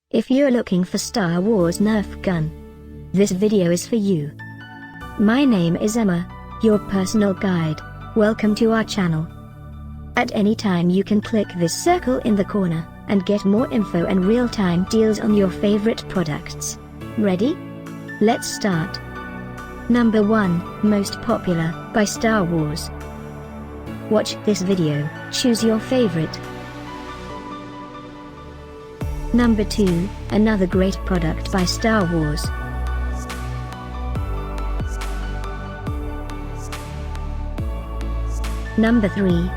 If you're looking for Star Wars Nerf gun, this video is for you. My name is Emma, your personal guide. Welcome to our channel. At any time you can click this circle in the corner, and get more info and real-time deals on your favorite products. Ready? Let's start. Number 1, Most Popular, by Star Wars. Watch this video, choose your favorite. Number 2, another great product by Star Wars. Number 3.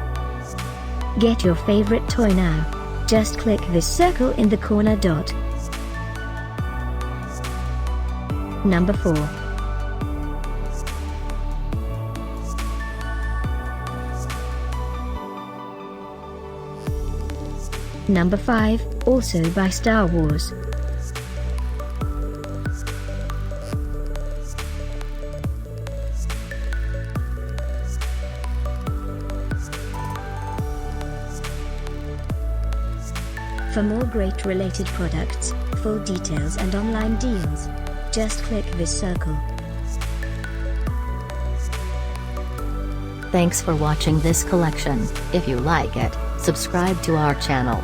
Get your favorite toy now. Just click this circle in the corner dot. Number 4. Number 5, also by Star Wars. For more great related products, full details and online deals, just click this circle. Thanks for watching this collection. If you like it, subscribe to our channel.